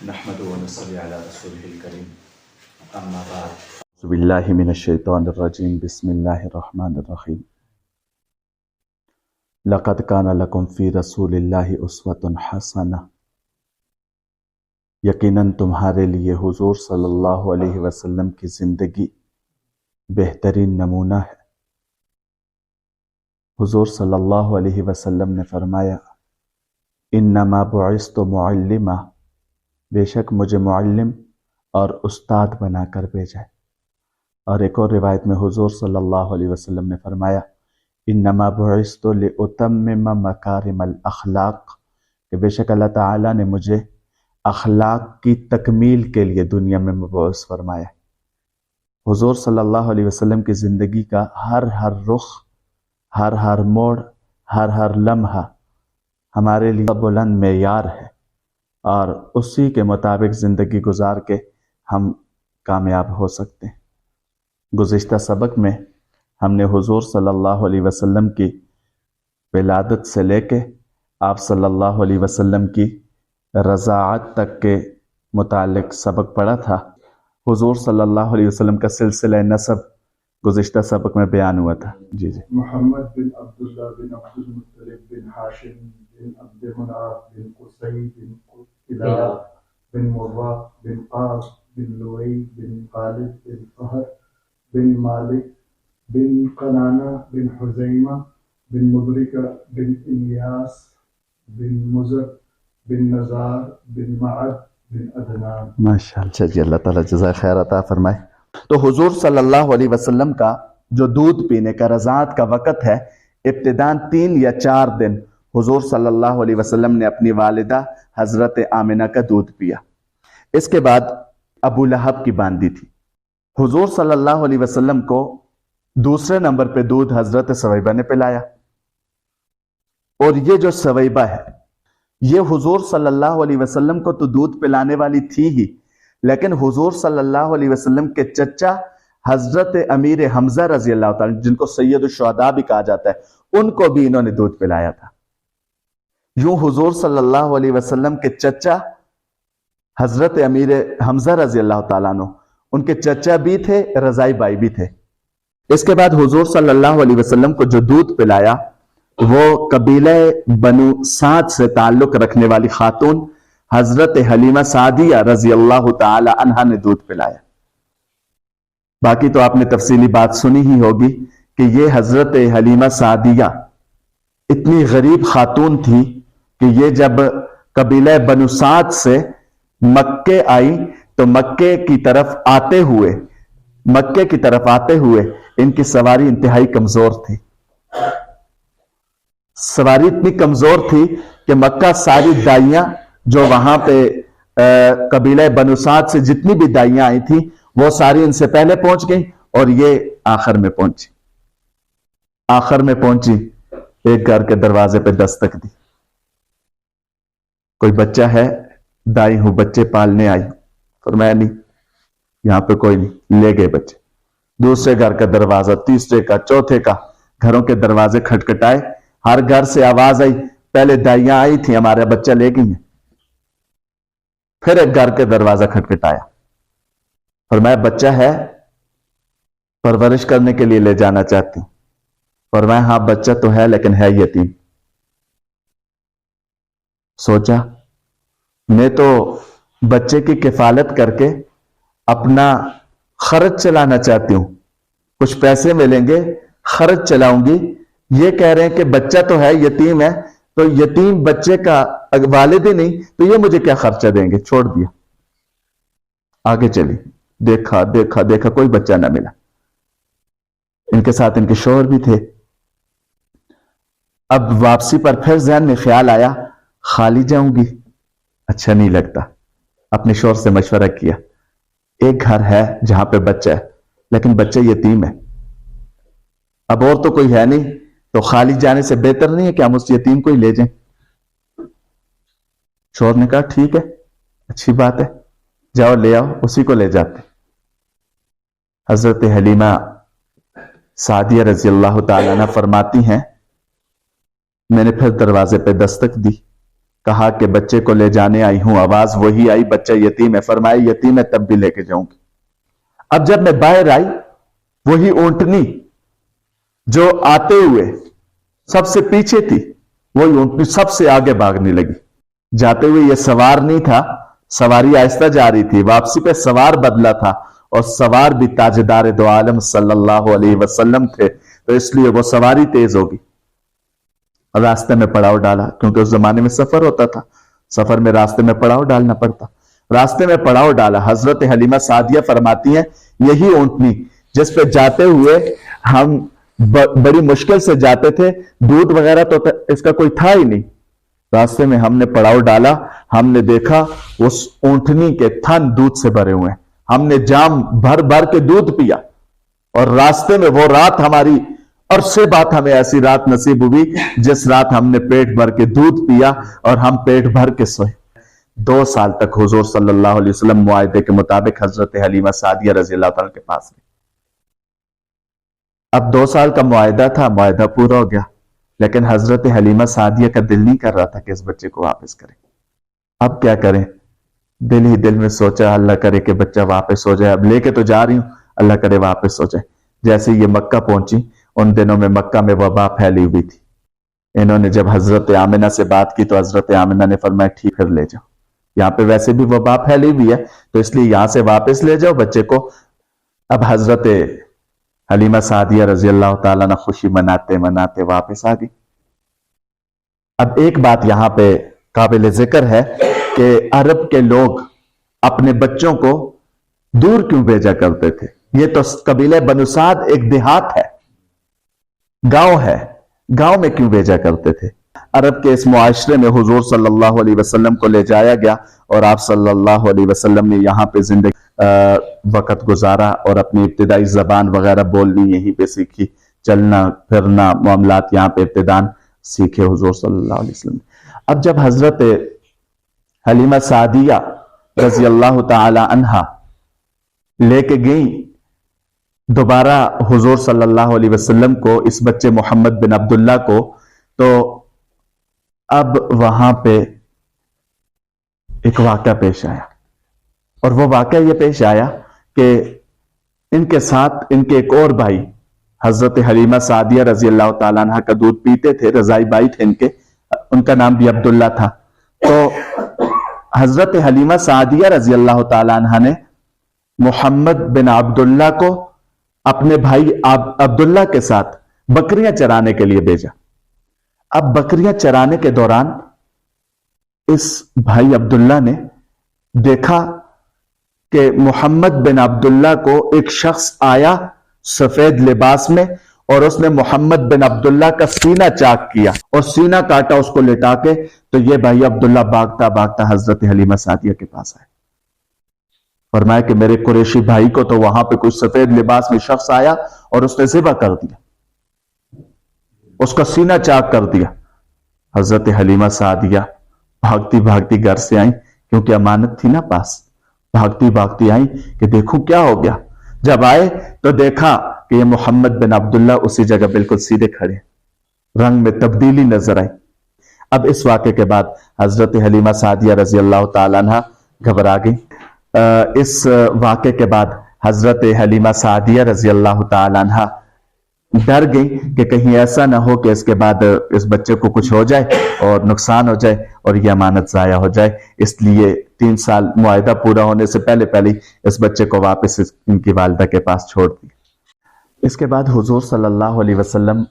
نحمده ونصلي على رسوله الكريم اما بعد اعوذ باللہ من الشیطان الرجیم بسم اللہ الرحمن الرحیم لقد کان لکم فی رسول اللہ اسوۃ حسنہ، یقیناً تمہارے لیے حضور صلی اللہ علیہ وسلم کی زندگی بہترین نمونہ ہے۔ حضور صلی اللہ علیہ وسلم نے فرمایا انما بعثت معلما، بے شک مجھے معلم اور استاد بنا کر بھیجا ہے۔ اور ایک اور روایت میں حضور صلی اللہ علیہ وسلم نے فرمایا انما بعثت لأتمم مکارم الاخلاق، کہ بے شک اللہ تعالیٰ نے مجھے اخلاق کی تکمیل کے لیے دنیا میں مبعوث فرمایا۔ حضور صلی اللہ علیہ وسلم کی زندگی کا ہر رخ، ہر موڑ، ہر لمحہ ہمارے لیے بلند معیار ہے، اور اسی کے مطابق زندگی گزار کے ہم کامیاب ہو سکتے ہیں۔ گزشتہ سبق میں ہم نے حضور صلی اللہ علیہ وسلم کی ولادت سے لے کے آپ صلی اللہ علیہ وسلم کی رضاعت تک کے متعلق سبق پڑھا تھا۔ حضور صلی اللہ علیہ وسلم کا سلسلہ نسب گزشتہ سبق میں بیان ہوا تھا۔ جی محمد بن عبداللہ بن عبد المطلب بن ہاشم بن عبد مناف بن قصی بن کلاب بن مرہ بن قاس بن لوئی بن غالب بن فہر بن مالک بن قنانہ بن حزیمہ بن مدرکہ بن الیاس بن مزر بن نزار بن معد بن عدنان۔ ماشاءاللہ جی، اللہ تعالیٰ جزائے خیر عطا فرمائے۔ تو حضور صلی اللہ علیہ وسلم کا جو دودھ پینے کا رضاعت کا وقت ہے، ابتداً 3 یا 4 دن حضور صلی اللہ علیہ وسلم نے اپنی والدہ حضرت آمنہ کا دودھ پیا۔ اس کے بعد ابو لہب کی باندی تھی۔ حضور صلی اللہ علیہ وسلم کو دوسرے نمبر پہ دودھ حضرت سویبہ نے پلایا، اور یہ جو سویبہ ہے یہ حضور صلی اللہ علیہ وسلم کو تو دودھ پلانے والی تھی ہی، لیکن حضور صلی اللہ علیہ وسلم کے چچا حضرت امیر حمزہ رضی اللہ تعالیٰ، جن کو سید الشہداء بھی کہا جاتا ہے، ان کو بھی انہوں نے دودھ پلایا تھا۔ یوں حضور صلی اللہ علیہ وسلم کے چچا حضرت امیر حمزہ رضی اللہ تعالیٰ عنہ، ان کے چچا بھی تھے، رضائی بائی بھی تھے۔ اس کے بعد حضور صلی اللہ علیہ وسلم کو جو دودھ پلایا وہ قبیلہ بنو سعد سے تعلق رکھنے والی خاتون حضرت حلیمہ سعدیہ رضی اللہ تعالی عنہا نے دودھ پلایا۔ باقی تو آپ نے تفصیلی بات سنی ہی ہوگی کہ یہ حضرت حلیمہ سعدیہ اتنی غریب خاتون تھی کہ یہ جب قبیلہ بنو سعد سے مکے آئی تو مکے کی طرف آتے ہوئے ان کی سواری انتہائی کمزور تھی۔ سواری اتنی کمزور تھی کہ مکہ ساری دائیاں جو وہاں پہ قبیلہ بنو سعد سے جتنی بھی دائیاں آئی تھی وہ ساری ان سے پہلے پہنچ گئی، اور یہ آخر میں پہنچی۔ ایک گھر کے دروازے پہ دستک دی، کوئی بچہ ہے، دائی ہوں بچے پالنے آئی، فرمایا نہیں یہاں پہ کوئی نہیں، لے گئے بچے۔ دوسرے گھر کا دروازہ، تیسرے کا، چوتھے کا، گھروں کے دروازے کھٹکھٹائے، ہر گھر سے آواز آئی پہلے دائیاں آئی تھی، ہمارا بچہ لے گئی ہیں۔ پھر ایک گھر کے دروازہ کھٹکھٹایا، فرمایا بچہ ہے، پرورش کرنے کے لیے لے جانا چاہتی ہوں۔ فرمایا ہاں بچہ تو ہے لیکن ہے یتیم۔ سوچا میں تو بچے کی کفالت کر کے اپنا خرچ چلانا چاہتی ہوں، کچھ پیسے ملیں گے، خرچ چلاؤں گی۔ یہ کہہ رہے ہیں کہ بچہ تو ہے، یتیم ہے، تو یتیم بچے کا والد ہی نہیں تو یہ مجھے کیا خرچہ دیں گے؟ چھوڑ دیا، آگے چلی، دیکھا کوئی بچہ نہ ملا۔ ان کے ساتھ ان کے شوہر بھی تھے۔ اب واپسی پر پھر ذہن میں خیال آیا خالی جاؤں گی، اچھا نہیں لگتا۔ اپنے شوہر سے مشورہ کیا، ایک گھر ہے جہاں پہ بچہ ہے لیکن بچہ یتیم ہے، اب اور تو کوئی ہے نہیں، تو خالی جانے سے بہتر نہیں ہے کہ ہم اس یتیم کو ہی لے جائیں؟ شوہر نے کہا ٹھیک ہے، اچھی بات ہے، جاؤ لے آؤ، اسی کو لے جاتے۔ حضرت حلیمہ سعدیہ رضی اللہ تعالیٰ عنہ فرماتی ہیں میں نے پھر دروازے پہ دستک دی، کہا کہ بچے کو لے جانے آئی ہوں، آواز وہی آئی بچہ یتیم ہے، فرمایا یتیم ہے تب بھی لے کے جاؤں گی۔ اب جب میں باہر آئی وہی اونٹنی جو آتے ہوئے سب سے پیچھے تھی وہی اونٹنی سب سے آگے بھاگنے لگی۔ جاتے ہوئے یہ سوار نہیں تھا، سواری آہستہ جا رہی تھی، واپسی پہ سوار بدلا تھا اور سوار بھی تاجدار دو عالم صلی اللہ علیہ وسلم تھے، تو اس لیے وہ سواری تیز ہوگی۔ راستے میں پڑاؤ ڈالا، کیونکہ اس زمانے میں سفر ہوتا تھا، سفر میں راستے میں پڑاؤ ڈالنا پڑتا۔ راستے میں پڑاؤ ڈالا۔ حضرت حلیمہ سعدیہ فرماتی ہیں یہی اونٹنی جس پہ جاتے ہوئے ہم بڑی مشکل سے جاتے تھے، دودھ وغیرہ تو اس کا کوئی تھا ہی نہیں، راستے میں ہم نے پڑاؤ ڈالا، ہم نے دیکھا اس اونٹنی کے تھن دودھ سے بھرے ہوئے ہیں، ہم نے جام بھر بھر کے دودھ پیا، اور راستے میں وہ رات ہماری عرصے بعد ہمیں ایسی رات نصیب ہوئی جس رات ہم نے پیٹ بھر کے دودھ پیا اور ہم پیٹ بھر کے سوئے۔ 2 سال تک حضور صلی اللہ علیہ وسلم معاہدے کے مطابق حضرت حلیمہ سعدیہ رضی اللہ تعالیٰ کے پاس رہے۔ اب 2 سال کا معاہدہ تھا، معاہدہ پورا ہو گیا، لیکن حضرت حلیمہ سعدیہ کا دل نہیں کر رہا تھا کہ اس بچے کو واپس کریں۔ اب کیا کریں؟ دل ہی دل میں سوچا اللہ کرے کہ بچہ واپس ہو جائے، اب لے کے تو جا رہی ہوں، اللہ کرے واپس ہو جائے۔ جیسے یہ مکہ پہنچی، ان دنوں میں مکہ میں وبا پھیلی ہوئی تھی، انہوں نے جب حضرت آمنہ سے بات کی تو حضرت آمنہ نے فرمایا ٹھیک ہے لے جاؤ، یہاں پہ ویسے بھی وبا پھیلی ہوئی ہے تو اس لیے یہاں سے واپس لے جاؤ بچے کو۔ اب حضرت حلیمہ سعدیہ رضی اللہ تعالیٰ نے خوشی مناتے مناتے واپس آ گئی۔ اب ایک بات یہاں پہ قابل ذکر ہے کہ عرب کے لوگ اپنے بچوں کو دور کیوں بھیجا کرتے تھے؟ یہ تو قبیلہ بنو سعد ایک دیہات ہے، گاؤں ہے، گاؤں میں کیوں بھیجا کرتے تھے؟ عرب کے اس معاشرے میں حضور صلی اللہ علیہ وسلم کو لے جایا گیا اور آپ صلی اللہ علیہ وسلم نے یہاں پہ زندگی وقت گزارا اور اپنی ابتدائی زبان وغیرہ بولنی یہیں پہ سیکھی، چلنا پھرنا معاملات یہاں پہ ابتدان سیکھے حضور صلی اللہ علیہ وسلم۔ اب جب حضرت حلیمہ سعدیہ رضی اللہ تعالی عنہا لے کے گئیں دوبارہ حضور صلی اللہ علیہ وسلم کو، اس بچے محمد بن عبداللہ کو، تو اب وہاں پہ ایک واقعہ پیش آیا، اور وہ واقعہ یہ پیش آیا کہ ان کے ساتھ ان کے ایک اور بھائی حضرت حلیمہ سعدیہ رضی اللہ تعالیٰ عنہ کا دودھ پیتے تھے، رضائی بھائی تھے ان کا نام بھی عبداللہ تھا۔ تو حضرت حلیمہ سعدیہ رضی اللہ تعالیٰ عنہ نے محمد بن عبداللہ کو اپنے بھائی عبداللہ کے ساتھ بکریاں چرانے کے لیے بھیجا۔ اب بکریاں چرانے کے دوران اس بھائی عبداللہ نے دیکھا کہ محمد بن عبداللہ کو ایک شخص آیا سفید لباس میں، اور اس نے محمد بن عبداللہ کا سینہ چاک کیا اور سینہ کاٹا اس کو لٹا کے، تو یہ بھائی عبداللہ بھاگتا بھاگتا حضرت حلیمہ سعدیہ کے پاس آئے، فرمایا کہ میرے قریشی بھائی کو تو وہاں پہ کوئی سفید لباس میں شخص آیا اور اس نے ذبح کر دیا، اس کا سینہ چاک کر دیا۔ حضرت حلیمہ سعدیہ بھاگتی بھاگتی گھر سے آئیں، کیونکہ امانت تھی نا پاس، بھاگتی بھاگتی آئیں کہ دیکھو کیا ہو گیا۔ جب آئے تو دیکھا کہ یہ محمد بن عبداللہ اسی جگہ بالکل سیدھے کھڑے، رنگ میں تبدیلی نظر آئی۔ اب اس واقعے کے بعد حضرت حلیمہ سعدیہ رضی اللہ تعالیٰ عنہ گھبرا گئی۔ اس واقعے کے بعد حضرت حلیمہ سعدیہ رضی اللہ تعالیٰ عنہ ڈر گئی کہ کہیں ایسا نہ ہو کہ اس کے بعد اس بچے کو کچھ ہو جائے اور نقصان ہو جائے اور یہ امانت ضائع ہو جائے، اس لیے 3 سال معاہدہ پورا ہونے سے پہلے پہلے اس بچے کو واپس ان کی والدہ کے پاس چھوڑ دی۔ اس کے بعد حضور صلی اللہ علیہ وسلم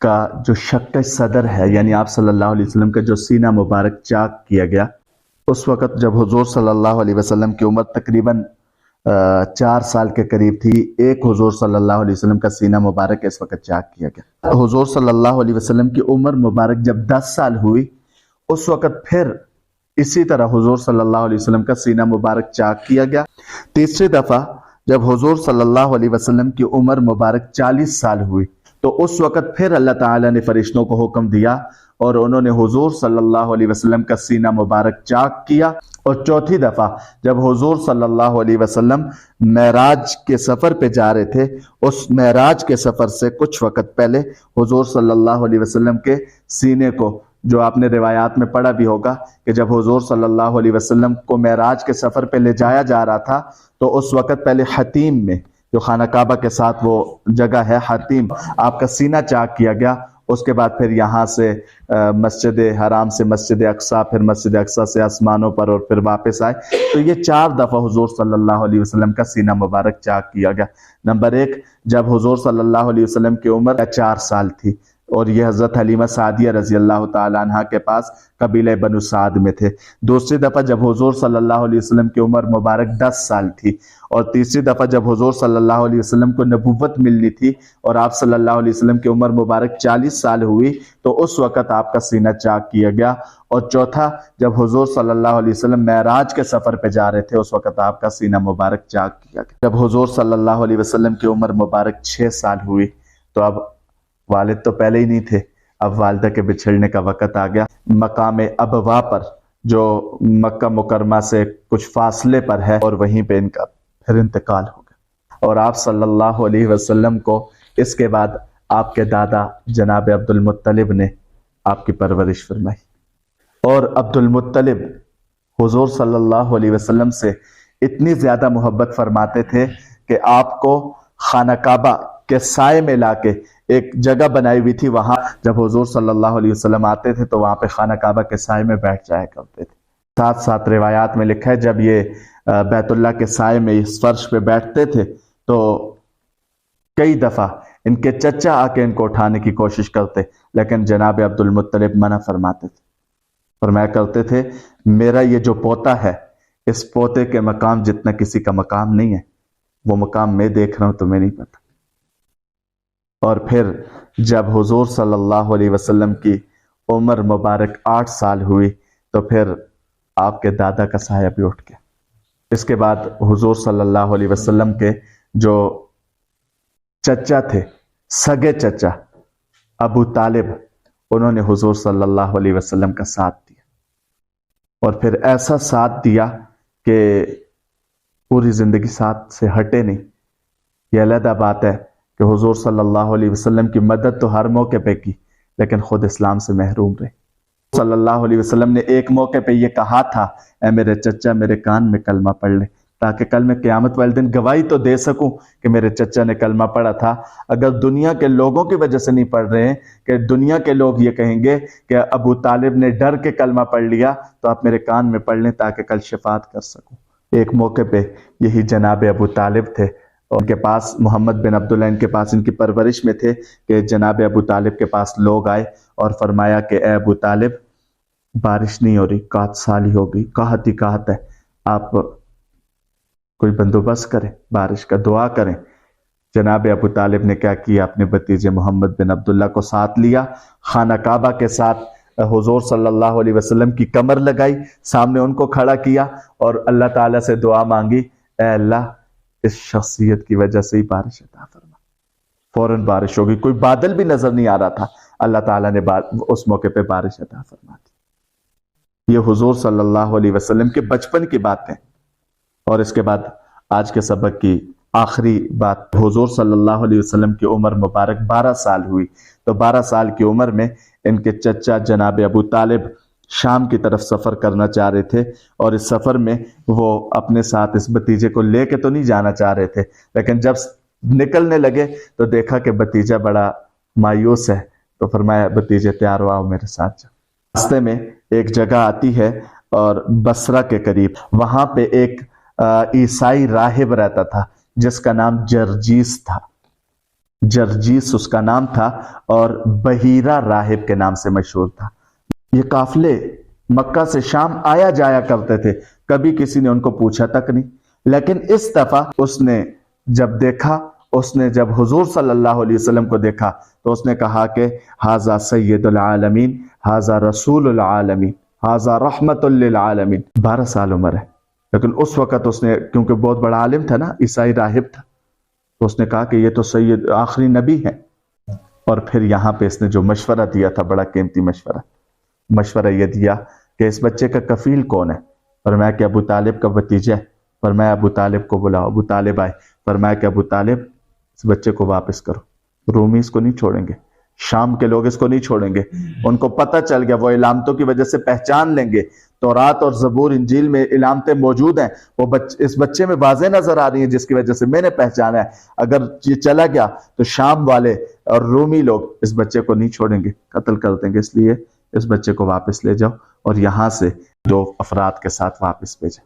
کا جو شق صدر ہے، یعنی آپ صلی اللہ علیہ وسلم کا جو سینہ مبارک چاک کیا گیا، اس وقت جب حضور صلی اللہ علیہ وسلم کی عمر تقریباً 4 سال کے قریب تھی، ایک حضور صلی اللہ علیہ وسلم کا سینہ مبارک اس وقت چاک کیا گیا۔ حضور صلی اللہ علیہ وسلم کی عمر مبارک جب 10 سال ہوئی، اس وقت پھر اسی طرح حضور صلی اللہ علیہ وسلم کا سینہ مبارک چاک کیا گیا۔ تیسری دفعہ جب حضور صلی اللہ علیہ وسلم کی عمر مبارک 40 سال ہوئی تو اس وقت پھر اللہ تعالیٰ نے فرشتوں کو حکم دیا اور انہوں نے حضور صلی اللہ علیہ وسلم کا سینہ مبارک چاک کیا۔ اور چوتھی دفعہ جب حضور صلی اللہ علیہ وسلم معراج کے سفر پہ جا رہے تھے، اس معراج کے سفر سے کچھ وقت پہلے حضور صلی اللہ علیہ وسلم کے سینے کو جو آپ نے روایات میں پڑھا بھی ہوگا کہ جب حضور صلی اللہ علیہ وسلم کو معراج کے سفر پہ لے جایا جا رہا تھا تو اس وقت پہلے حتیم میں، جو خانہ کعبہ کے ساتھ وہ جگہ ہے حتیم، آپ کا سینہ چاک کیا گیا. اس کے بعد پھر یہاں سے مسجد حرام سے مسجد اقصیٰ، پھر مسجد اقصیٰ سے آسمانوں پر، اور پھر واپس آئے. تو یہ 4 دفعہ حضور صلی اللہ علیہ وسلم کا سینہ مبارک چاک کیا گیا. نمبر 1، جب حضور صلی اللہ علیہ وسلم کی عمر 4 سال تھی اور یہ حضرت حلیمہ سعدیہ رضی اللہ تعالی عنہ کے پاس قبیلہ بنو سعد میں تھے. دوسری دفعہ جب حضور صلی اللہ علیہ وسلم کی عمر مبارک 10 سال تھی. اور تیسری دفعہ جب حضور صلی اللہ علیہ وسلم کو نبوت ملنی تھی اور آپ صلی اللہ علیہ وسلم کی عمر مبارک 40 سال ہوئی تو اس وقت آپ کا سینہ چاک کیا گیا. اور چوتھا، جب حضور صلی اللہ علیہ وسلم معراج کے سفر پہ جا رہے تھے اس وقت آپ کا سینہ مبارک چاک کیا گیا. جب حضور صلی اللہ علیہ وسلم کی عمر مبارک 6 سال ہوئی تو اب والد تو پہلے ہی نہیں تھے، اب والدہ کے بچھڑنے کا وقت آ گیا. مقام ابوا پر جو مکہ مکرمہ سے کچھ فاصلے پر ہے، اور وہیں پہ ان کا پھر انتقال ہو گیا. اور آپ صلی اللہ علیہ وسلم کو اس کے بعد آپ کے دادا جناب عبد المطلب نے آپ کی پرورش فرمائی. اور عبد المطلب حضور صلی اللہ علیہ وسلم سے اتنی زیادہ محبت فرماتے تھے کہ آپ کو خانہ کعبہ کے سائے میں لا کے ایک جگہ بنائی ہوئی تھی، وہاں جب حضور صلی اللہ علیہ وسلم آتے تھے تو وہاں پہ خانہ کعبہ کے سائے میں بیٹھ جایا کرتے تھے. ساتھ روایات میں لکھا ہے جب یہ بیت اللہ کے سائے میں اس فرش پہ بیٹھتے تھے تو کئی دفعہ ان کے چچا آ کے ان کو اٹھانے کی کوشش کرتے، لیکن جناب عبد المطلب منع فرماتے تھے. فرمایا کرتے تھے میرا یہ جو پوتا ہے اس پوتے کے مقام جتنا کسی کا مقام نہیں ہے، وہ مقام میں دیکھ رہا ہوں تمہیں نہیں پتہ. اور پھر جب حضور صلی اللہ علیہ وسلم کی عمر مبارک 8 سال ہوئی تو پھر آپ کے دادا کا سایہ بھی اٹھ گیا. اس کے بعد حضور صلی اللہ علیہ وسلم کے جو چچا تھے، سگے چچا ابو طالب، انہوں نے حضور صلی اللہ علیہ وسلم کا ساتھ دیا. اور پھر ایسا ساتھ دیا کہ پوری زندگی ساتھ سے ہٹے نہیں. یہ علیحدہ بات ہے کہ حضور صلی اللہ علیہ وسلم کی مدد تو ہر موقع پہ کی لیکن خود اسلام سے محروم رہے. صلی اللہ علیہ وسلم نے ایک موقع پہ یہ کہا تھا، اے میرے چچا میرے کان میں کلمہ پڑھ لے تاکہ کل میں قیامت والے دن گواہی تو دے سکوں کہ میرے چچا نے کلمہ پڑھا تھا. اگر دنیا کے لوگوں کی وجہ سے نہیں پڑھ رہے ہیں کہ دنیا کے لوگ یہ کہیں گے کہ ابو طالب نے ڈر کے کلمہ پڑھ لیا، تو آپ میرے کان میں پڑھ لیں تاکہ کل شفاعت کر سکوں. ایک موقع پہ یہی جناب ابو طالب تھے اور ان کے پاس محمد بن عبداللہ ان کے پاس ان کی پرورش میں تھے کہ جناب ابو طالب کے پاس لوگ آئے اور فرمایا کہ اے ابو طالب بارش نہیں ہو رہی، قحط سالی ہو گئی، قحط ہی قحط ہے، آپ کوئی بندوبست کریں، بارش کا دعا کریں. جناب ابو طالب نے کیا کیا، اپنے بھتیجے محمد بن عبداللہ کو ساتھ لیا، خانہ کعبہ کے ساتھ حضور صلی اللہ علیہ وسلم کی کمر لگائی، سامنے ان کو کھڑا کیا اور اللہ تعالیٰ سے دعا مانگی، اے اللہ اس شخصیت کی وجہ سے ہی بارش عطا فرما. فوراً بارش ہوگی، کوئی بادل بھی نظر نہیں آ رہا تھا، اللہ تعالیٰ نے اس موقع پہ بارش عطا فرما دی. یہ حضور صلی اللہ علیہ وسلم کے بچپن کی باتیں. اور اس کے بعد آج کے سبق کی آخری بات، حضور صلی اللہ علیہ وسلم کی عمر مبارک 12 سال ہوئی تو 12 سال کی عمر میں ان کے چچا جناب ابو طالب شام کی طرف سفر کرنا چاہ رہے تھے. اور اس سفر میں وہ اپنے ساتھ اس بھتیجے کو لے کے تو نہیں جانا چاہ رہے تھے، لیکن جب نکلنے لگے تو دیکھا کہ بھتیجا بڑا مایوس ہے، تو فرمایا بھتیجے تیار ہو، آؤ میرے ساتھ جاؤ. راستے میں ایک جگہ آتی ہے اور بصرہ کے قریب، وہاں پہ ایک عیسائی راہب رہتا تھا جس کا نام جرجیس تھا. جرجیس اس کا نام تھا اور بحیرہ راہب کے نام سے مشہور تھا. یہ قافلے مکہ سے شام آیا جایا کرتے تھے، کبھی کسی نے ان کو پوچھا تک نہیں. لیکن اس دفعہ اس نے جب حضور صلی اللہ علیہ وسلم کو دیکھا تو اس نے کہا کہ ھذا سید العالمین، ھذا رسول العالمین، ھذا رحمت للعالمین. 12 سال عمر ہے، لیکن اس وقت اس نے، کیونکہ بہت بڑا عالم تھا نا، عیسائی راہب تھا، تو اس نے کہا کہ یہ تو سید آخری نبی ہے. اور پھر یہاں پہ اس نے جو مشورہ دیا تھا، بڑا قیمتی مشورہ یہ دیا کہ اس بچے کا کفیل کون ہے. فرمایا کہ ابو طالب کا بھتیجا ہے. فرمایا ابو طالب کو بلاؤ. ابو طالب آئے. فرمایا کہ ابو طالب اس بچے کو واپس کرو، رومی اس کو نہیں چھوڑیں گے. شام کے لوگ اس کو نہیں چھوڑیں گے. ان کو پتہ چل گیا، وہ علامتوں کی وجہ سے پہچان لیں گے. تورات اور زبور انجیل میں علامتیں موجود ہیں، وہ اس بچے میں واضح نظر آ رہی ہیں، جس کی وجہ سے میں نے پہچانا ہے. اگر یہ چلا گیا تو شام والے اور رومی لوگ اس بچے کو نہیں چھوڑیں گے، قتل کر دیں گے. اس لیے اس بچے کو واپس لے جاؤ اور یہاں سے 2 افراد کے ساتھ واپس بھیجیں.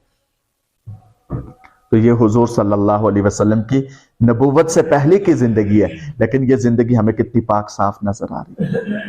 تو یہ حضور صلی اللہ علیہ وسلم کی نبوت سے پہلے کی زندگی ہے، لیکن یہ زندگی ہمیں کتنی پاک صاف نظر آ رہی ہے.